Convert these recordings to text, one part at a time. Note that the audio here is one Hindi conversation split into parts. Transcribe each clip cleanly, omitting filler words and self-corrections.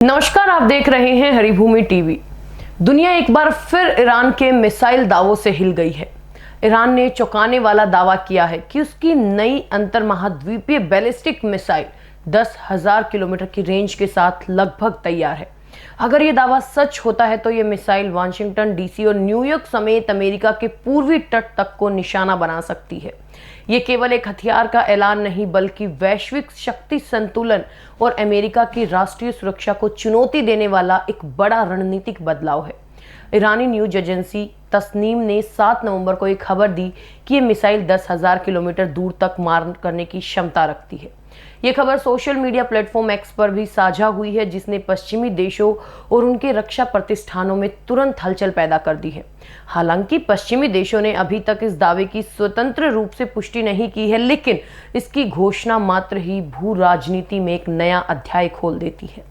नमस्कार, आप देख रहे हैं हरिभूमि टीवी। दुनिया एक बार फिर ईरान के मिसाइल दावों से हिल गई है। ईरान ने चौंकाने वाला दावा किया है कि उसकी नई अंतर महाद्वीपीय बैलिस्टिक मिसाइल 10,000 किलोमीटर की रेंज के साथ लगभग तैयार है। अगर ये दावा सच होता है तो ये मिसाइल वाशिंगटन डीसी और न्यूयॉर्क समेत अमेरिका के पूर्वी तट तक को निशाना बना सकती है। ये केवल एक हथियार का ऐलान नहीं बल्कि वैश्विक शक्ति संतुलन और अमेरिका की राष्ट्रीय सुरक्षा को चुनौती देने वाला एक बड़ा रणनीतिक बदलाव है। ईरानी न्यूज एजेंसी तस्नीम ने 7 नवंबर को एक खबर दी कि ये मिसाइल 10,000 किलोमीटर दूर तक मार करने की क्षमता रखती है। ये खबर सोशल मीडिया प्लेटफॉर्म एक्स पर भी साझा हुई है, जिसने पश्चिमी देशों और उनके रक्षा प्रतिष्ठानों में तुरंत हलचल पैदा कर दी है। हालांकि पश्चिमी देशों ने अभी तक इस दावे की स्वतंत्र रूप से पुष्टि नहीं की है, लेकिन इसकी घोषणा मात्र ही भू राजनीति में एक नया अध्याय खोल देती है।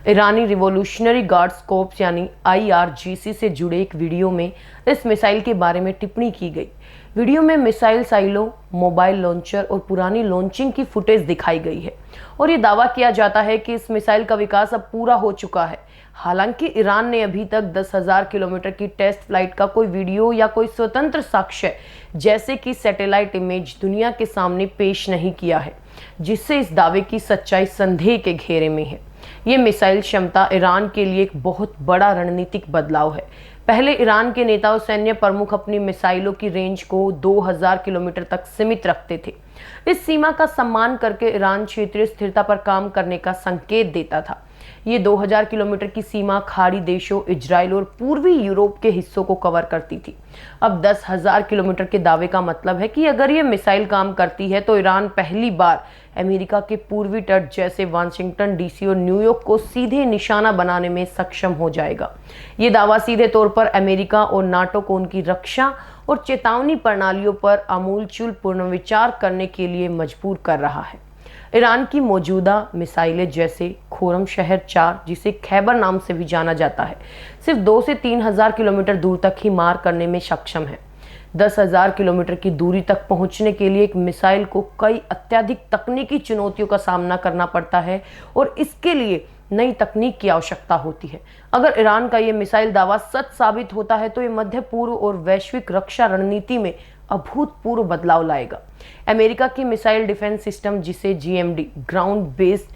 ईरानी रिवॉल्यूशनरी गार्ड्स कोर्प्स यानी IRGC से जुड़े एक वीडियो में इस मिसाइल के बारे में टिप्पणी की गई। वीडियो में मिसाइल साइलों, मोबाइल लॉन्चर और पुरानी लॉन्चिंग की फुटेज दिखाई गई है और ये दावा किया जाता है कि इस मिसाइल का विकास अब पूरा हो चुका है। हालांकि ईरान ने अभी तक 10,000 किलोमीटर की टेस्ट फ्लाइट का कोई वीडियो या कोई स्वतंत्र साक्ष्य जैसे कि सैटेलाइट इमेज दुनिया के सामने पेश नहीं किया है, जिससे इस दावे की सच्चाई संदेह के घेरे में है। ये मिसाइल क्षमता ईरान के लिए एक बहुत बड़ा रणनीतिक बदलाव है। पहले ईरान के नेता और सैन्य प्रमुख अपनी मिसाइलों की रेंज को 2,000 किलोमीटर तक सीमित रखते थे। इस सीमा का सम्मान करके ईरान क्षेत्रीय स्थिरता पर काम करने का संकेत देता था। ये 2,000 किलोमीटर की सीमा खाड़ी देशों, इजराइल और पूर्वी यूरोप के हिस्सों को कवर करती थी। अब 10,000 किलोमीटर के दावे का मतलब है कि अगर ये मिसाइल काम करती है तो ईरान पहली बार अमेरिका के पूर्वी तट जैसे वाशिंगटन डीसी और न्यूयॉर्क को सीधे निशाना बनाने में सक्षम हो जाएगा। ये दावा सीधे तौर पर अमेरिका और नाटो को उनकी रक्षा और चेतावनी प्रणालियों पर आमूलचूल पुनर्विचार करने के लिए मजबूर कर रहा है। ईरान की मौजूदा मिसाइलें जैसे खोरम शहर 4, जिसे खैबर नाम से भी जाना जाता है, सिर्फ 2 से 3,000 किलोमीटर दूर तक ही मार करने में सक्षम है। 10,000 किलोमीटर की दूरी तक पहुंचने के लिए एक मिसाइल को कई अत्यधिक तकनीकी चुनौतियों का सामना करना पड़ता है और इसके लिए नई तकनीक की आवश्यकता होती है। अगर ईरान का ये मिसाइल दावा सच साबित होता है तो ये मध्य पूर्व और वैश्विक रक्षा रणनीति में अभूतपूर्व बदलाव लाएगा। अमेरिका की मिसाइल डिफेंस सिस्टम, जिसे GMD ground based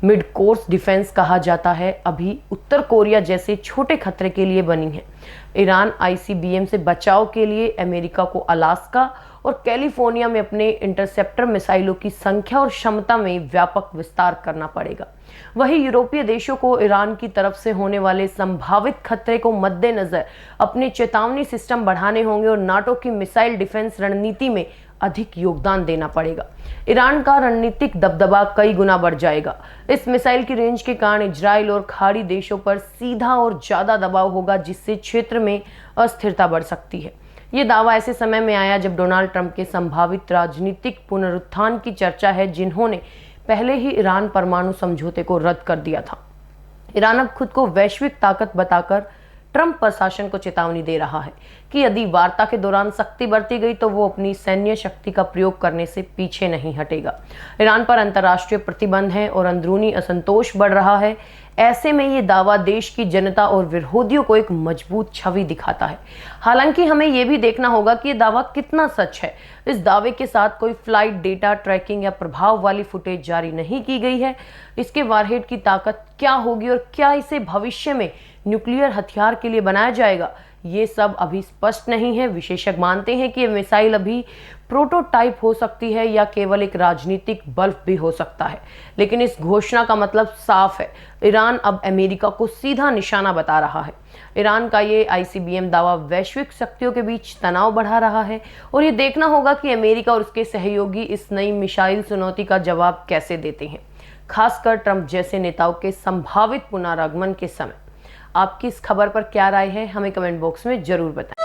mid course defence कहा जाता है, अभी उत्तर कोरिया जैसे छोटे खतरे के लिए बनी है। ईरान ICBM से बचाव के लिए अमेरिका को अलास्का और कैलिफोर्निया में अपने इंटरसेप्टर मिसाइलों की संख्या और क्षमता में व्यापक विस्तार करना पड़ेगा। वहीं यूरोपीय देशों को ईरान की तरफ से होने वाले संभावित खतरे को मद्देनजर अपने चेतावनी सिस्टम बढ़ाने होंगे और नाटो की मिसाइल डिफेंस रणनीति में अधिक योगदान देना पड़ेगा। ईरान का रणनीतिक दबदबा कई गुना बढ़ जाएगा। इस मिसाइल की रेंज के कारण इजराइल और खाड़ी देशों पर सीधा और ज्यादा दबाव होगा, जिससे क्षेत्र में अस्थिरता बढ़ सकती है। ये दावा ऐसे समय में आया जब डोनाल्ड ट्रंप के संभावित राजनीतिक पुनरुत्थान की चर्चा है, जिन्होंने पहले ही ईरान परमाणु समझौते को रद्द कर दिया था। ईरान अब खुद को वैश्विक ताकत बताकर ट्रंप प्रशासन को चेतावनी दे रहा है कि यदि वार्ता के दौरान सख्ती बरती गई तो वो अपनी सैन्य शक्ति का प्रयोग करने से पीछे नहीं हटेगा। ईरान पर अंतर्राष्ट्रीय प्रतिबंध हैं और अंदरूनी असंतोष बढ़ रहा है। ऐसे में ये दावा देश की जनता और विरोधियों को एक मजबूत छवि दिखाता है। हालांकि हमें ये भी देखना होगा कि ये दावा कितना सच है। इस दावे के साथ कोई फ्लाइट डेटा ट्रैकिंग या प्रभाव वाली फुटेज जारी नहीं की गई है। इसके वारहेड की ताकत क्या होगी और क्या इसे भविष्य में न्यूक्लियर हथियार के लिए बनाया जाएगा, ये सब अभी स्पष्ट नहीं है। विशेषज्ञ मानते हैं कि ये मिसाइल अभी प्रोटोटाइप हो सकती है या केवल एक राजनीतिक बल्ब भी हो सकता है, लेकिन इस घोषणा का मतलब साफ है। ईरान अब अमेरिका को सीधा निशाना बता रहा है। ईरान का ये ICBM दावा वैश्विक शक्तियों के बीच तनाव बढ़ा रहा है और ये देखना होगा कि अमेरिका और उसके सहयोगी इस नई मिसाइल चुनौती का जवाब कैसे देते हैं, खासकर ट्रंप जैसे नेताओं के संभावित पुनरागमन के समय। आपकी इस खबर पर क्या राय है, हमें कमेंट बॉक्स में जरूर बताएं।